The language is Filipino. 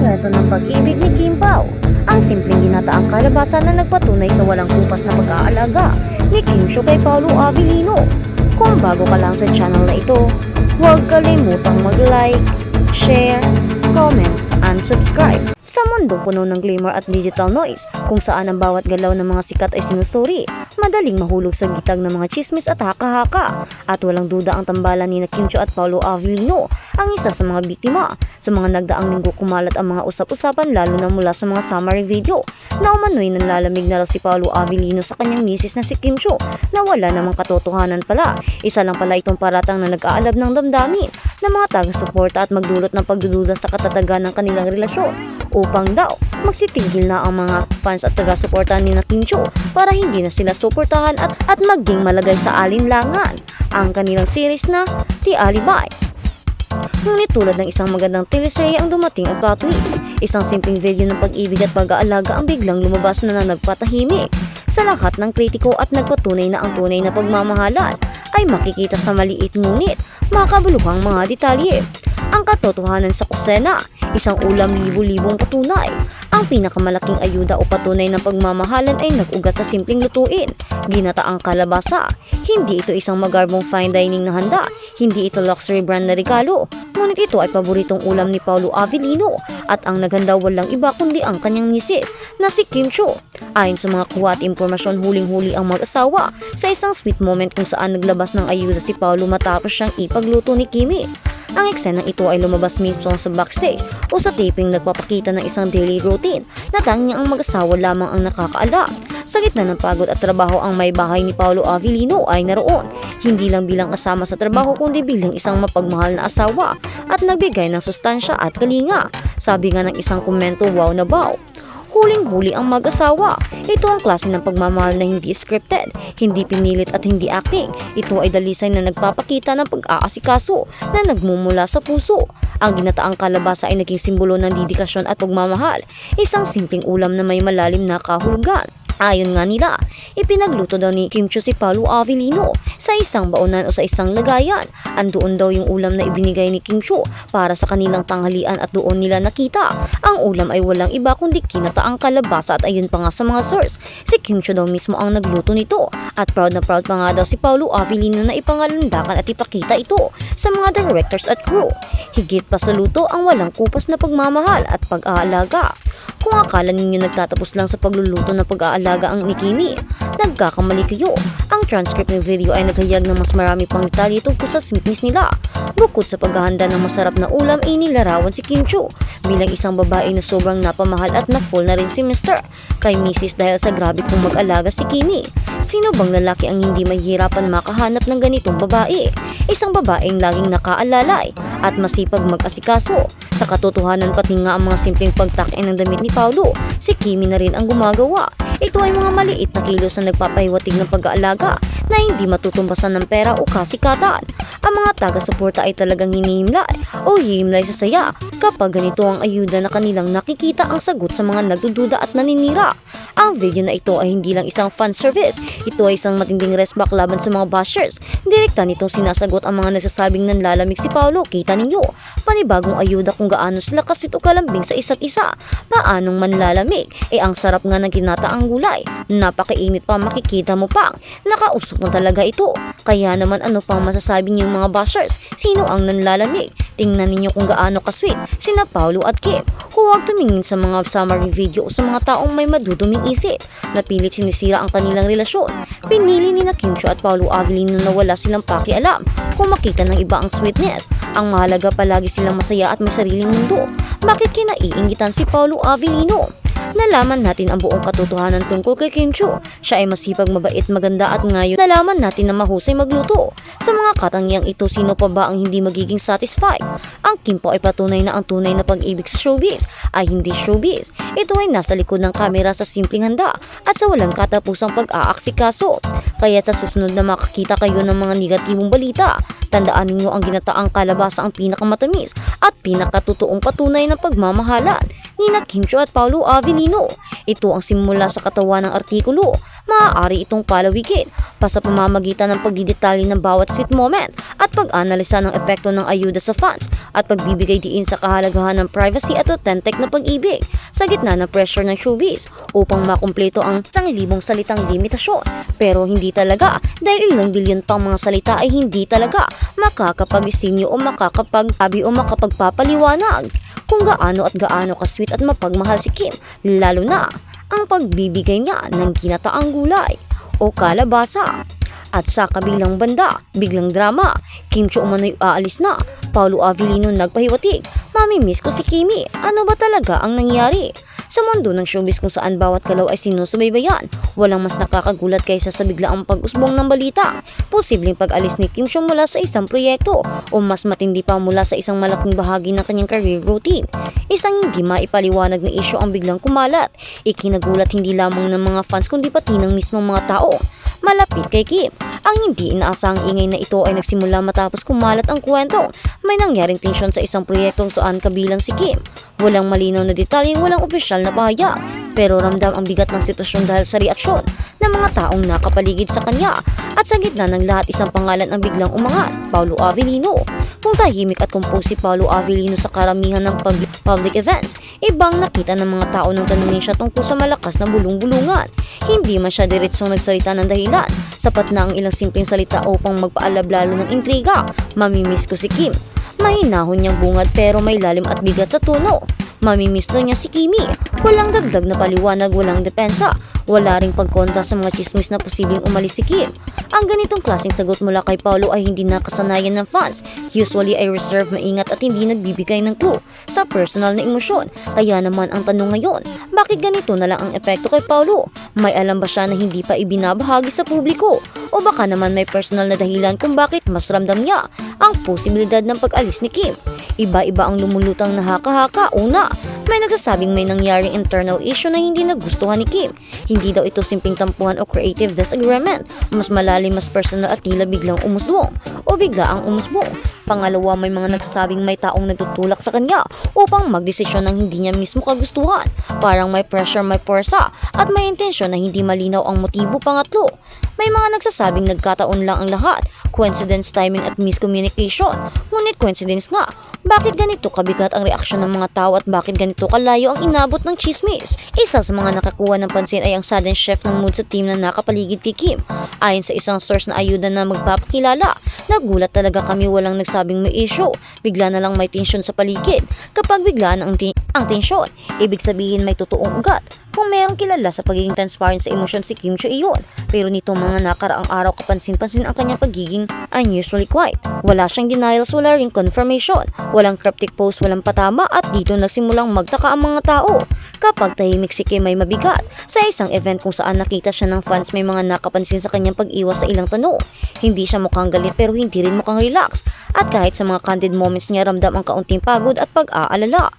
sikreto ng pag-ibig ni Kim Pao, ang simpleng ginataang kalabasa na nagpatunay sa walang kupas na pag-aalaga ni Kim Chiu kay Paolo Avellino. Kung bago ka lang sa channel na ito, huwag kalimutang mag-like, share, comment, and subscribe. Sa mundong puno ng glamour at digital noise, kung saan ang bawat galaw ng mga sikat ay sinusuri, madaling mahulog sa gitag ng mga chismis at haka-haka. At walang duda ang tambalan ni Kim Chiu at Paolo Avellino ang isa sa mga biktima. Sa mga nagdaang linggo kumalat ang mga usap-usapan lalo na mula sa mga summary video na umano'y nanlalamig na raw si Paolo Avellino sa kanyang misis na si Kim Chiu na wala namang katotohanan pala. Isa lang pala itong paratang na nag-aalab ng damdamin ng mga taga-suporta at magdulot ng pagdududa sa katatagan ng kanilang relasyon upang daw magsitigil na ang mga fans at taga-suporta ni Kim Chiu para hindi na sila suportahan at maging malagay sa alinlangan ang kanilang series na The Alibi. Ngunit tulad ng isang magandang teleserye ang dumating at plot twist, isang simpleng video ng pag-ibig at pag-aalaga ang biglang lumabas na nagpatahimik sa lahat ng kritiko at nagpatunay na ang tunay na pagmamahalan ay makikita sa maliit ngunit makabuluhang mga detalye. Ang katotohanan sa kusena, isang ulam libo-libong patunay. Ang pinakamalaking ayuda o patunay ng pagmamahalan ay nag-ugat sa simpleng lutuin, ginataang kalabasa. Hindi ito isang magarbong fine dining na handa, hindi ito luxury brand na regalo, ngunit ito ay paboritong ulam ni Paolo Avellino at ang naghanda walang iba kundi ang kanyang misis na si Kim Chiu. Ayon sa mga kuha at impormasyon, huling-huli ang mag-asawa sa isang sweet moment kung saan naglabas ng ayuda si Paolo matapos siyang ipagluto ni Kimi. Ang eksenang ito ay lumabas mismo sa backstage o sa taping nagpapakita ng isang daily routine na tanging ang mag-asawa lamang ang nakakaalam. Sa gitna ng pagod at trabaho, ang may bahay ni Paolo Avellino ay naroon, hindi lang bilang kasama sa trabaho kundi bilang isang mapagmahal na asawa at nagbigay ng sustansya at kalinga. Sabi nga ng isang komento, wow na wow. Huling-huli ang mag-asawa. Ito ang klase ng pagmamahal na hindi scripted, hindi pinilit at hindi acting. Ito ay dalisay na nagpapakita ng pag-aasikaso na nagmumula sa puso. Ang ginataang kalabasa ay naging simbolo ng dedikasyon at pagmamahal, isang simpleng ulam na may malalim na kahulugan. Ayon nga nila, ipinagluto daw ni Kim Chiu si Paolo Avellino sa isang baonan o sa isang lagayan. Andoon daw yung ulam na ibinigay ni Kim Chiu para sa kanilang tanghalian at doon nila nakita. Ang ulam ay walang iba kundi kinataang kalabasa at ayun pa nga sa mga source, si Kim Chiu daw mismo ang nagluto nito at proud na proud pa nga daw si Paolo Avellino na ipangalandakan at ipakita ito sa mga directors at crew. Higit pa sa luto ang walang kupas na pagmamahal at pag-aalaga. Kung akala ninyo nagtatapos lang sa pagluluto ng pag-aalaga ang ni Kimi, nagkakamali kayo. Ang transcript ng video ay naghayag ng mas marami pang detalye tungkol sa sweetness nila. Bukod sa paghahanda ng masarap na ulam, inilarawan si Kim Chiu bilang isang babae na sobrang napamahal at na-fall na rin si Mr. kay Mrs. dahil sa grabe kong mag-alaga si Kimi. Sino bang lalaki ang hindi mahihirapan makahanap ng ganitong babae? Isang babaeng laging nakaalalay at masipag mag-asikaso. Sa katotohanan, pati nga ang mga simpleng pagtakin ng damit ni Paolo, si Kimi na rin ang gumagawa. Ito ay mga maliit na kilos na nagpapahiwatig ng pag-aalaga na hindi matutumbasan ng pera o kasikatan. Ang mga taga-suporta ay talagang hinihimlay o hihimlay sa saya kapag ganito ang ayuda na kanilang nakikita ang sagot sa mga nagdududa at naninira. Ang video na ito ay hindi lang isang fan service, ito ay isang matinding resback laban sa mga bashers. Direkta nitong sinasagot ang mga nagsasabing nanlalamig si Paolo. Kita ninyo, panibagong ayuda kung gaano sila kasweet o kalambing sa isa't isa. Paanong manlalamig? Ang sarap nga ng ginataang gulay. Napakainit pa, makikita mo pang nakausok na talaga ito. Kaya naman ano pang masasabi niyo mga bashers? Sino ang nanlalamig? Tingnan ninyo kung gaano kasweet sina Paolo at Kim. Huwag tumingin sa mga summary video o sa mga taong may maduduming isip na pilit sinisira ang kanilang relasyon. Pinili ni Kim Chiu at Paolo Avellino na wala silang pakialam kung makita ng iba ang sweetness. Ang mahalaga palagi silang masaya at may sariling mundo. Bakit kinaiingitan si Paolo Avellino? Nalaman natin ang buong katotohanan tungkol kay Kim Chiu. Siya ay masipag, mabait, maganda at ngayon nalaman natin na mahusay magluto. Sa mga katangiang ito, sino pa ba ang hindi magiging satisfied? Ang Kim po ay patunay na ang tunay na pag-ibig sa showbiz ay hindi showbiz. Ito ay nasa likod ng kamera sa simpleng handa at sa walang katapusang pag-aaksikaso. Kaya sa susunod na makakita kayo ng mga negatibong balita, tandaan ninyo ang ginataang kalabasa ang pinakamatamis at pinakatotoong patunay ng pagmamahalan. nina Kim Chiu at Paolo Avellino. Ito ang simula sa katawan ng artikulo. Maaari itong palawigin pa sa pamamagitan ng pagdidetalye ng bawat sweet moment at pag-analisa ng epekto ng ayuda sa fans at pagbibigay diin sa kahalagahan ng privacy at authentic na pag-ibig sa gitna ng pressure ng showbiz upang makumpleto ang 1,000 salitang limitasyon. Pero hindi talaga dahil ilang bilyon pang mga salita ay hindi talaga makakapag-isinyo o makakapag-sabi o makapagpapaliwanag kung gaano at gaano ka-sweet at mapagmahal si Kim, lalo na ang pagbibigay niya ng ginataang gulay o kalabasa. At sa kabilang banda, biglang drama, Kim Chiu umano'y aalis na, Paolo Avellino nagpahiwatig, "Mamimiss ko si Kimi, ano ba talaga ang nangyari?" Sa mundo ng showbiz kung saan bawat galaw ay sinusubaybayan, walang mas nakakagulat kaysa sa biglaang pag-usbong ng balita. Posibleng pag-alis ni Kim Chiu mula sa isang proyekto o mas matindi pa mula sa isang malaking bahagi ng kanyang career routine. Isang hindi maipaliwanag na isyu ang biglang kumalat. Ikinagulat hindi lamang ng mga fans kundi pati ng mismong mga tao malapit kay Kim. Ang hindi inaasahang ingay na ito ay nagsimula matapos kumalat ang kwento. May nangyaring tensyon sa isang proyektong saan kabilang si Kim. Walang malinaw na detalye, walang opisyal na pahayag, pero ramdam ang bigat ng sitwasyon dahil sa reaksyon ng mga taong nakapaligid sa kanya. At sa gitna ng lahat, isang pangalan ang biglang umangat, Paolo Avellino. Kung tahimik at compose si Paolo Avellino sa karamihan ng public events, ibang nakita ng mga tao nang tanungin siya tungkol sa malakas na bulong-bulungan. Hindi man siya diretsong nagsalita ng dahilan, sapat na ang ilang simpleng salita upang magpaalab lalo ng intriga. "Mamimiss ko si Kim." Mahinahon niyang bungad pero may lalim at bigat sa tono. Mamimiss daw niya si Kimi. Walang dagdag na paliwanag, walang depensa. Wala ring pagkontra sa mga chismis na posibleng umalis si Kim. Ang ganitong klaseng sagot mula kay Paolo ay hindi nakasanayan ng fans. Usually ay reserve, maingat at hindi nagbibigay ng clue sa personal na emosyon. Kaya naman ang tanong ngayon, bakit ganito na lang ang epekto kay Paolo? May alam ba siya na hindi pa ibinabahagi sa publiko? O baka naman may personal na dahilan kung bakit mas ramdam niya ang posibilidad ng pag-alis ni Kim? Iba-iba ang lumulutang na haka-haka. Una, may nagsasabing may nangyaring internal issue na hindi nagustuhan ni Kim. Hindi daw ito simpleng tampuhan o creative disagreement. Mas malalim, mas personal at tila biglang umusbong o bigla ang umusbong. Pangalawa, may mga nagsasabing may taong nagtutulak sa kanya upang magdesisyon ng hindi niya mismo kagustuhan. Parang may pressure, may porsa at may intensyon na hindi malinaw ang motibo. Pangatlo, may mga nagsasabing nagkataon lang ang lahat, coincidence, timing at miscommunication. Ngunit coincidence nga, bakit ganito kabigat ang reaksyon ng mga tao at bakit ganito kalayo ang inabot ng chismis? Isa sa mga nakakuha ng pansin ay ang sudden shift ng mood sa team na nakapaligid kay Kim. Ayon sa isang source na ayuda na magpapakilala, nagulat talaga kami, walang nagsabing may issue. Bigla na lang may tensyon sa paligid. Kapag biglaan ang tensyon, ibig sabihin may totoong ugat. Kung mayroong kilala sa pagiging transparent sa emosyon si Kim Chiu, iyon. Pero nito mga nakaraang araw, kapansin-pansin ang kanyang pagiging unusually quiet. Wala siyang denials, wala ring confirmation, walang cryptic post, walang patama at dito nagsimulang magtaka ang mga tao. Kapag tahimik si Kim, may mabigat. Sa isang event kung saan nakita siya ng fans, may mga nakapansin sa kanyang pag-iwas sa ilang tanong. Hindi siya mukhang galit pero hindi rin mukhang relax. At kahit sa mga candid moments niya, ramdam ang kaunting pagod at pag-aalala.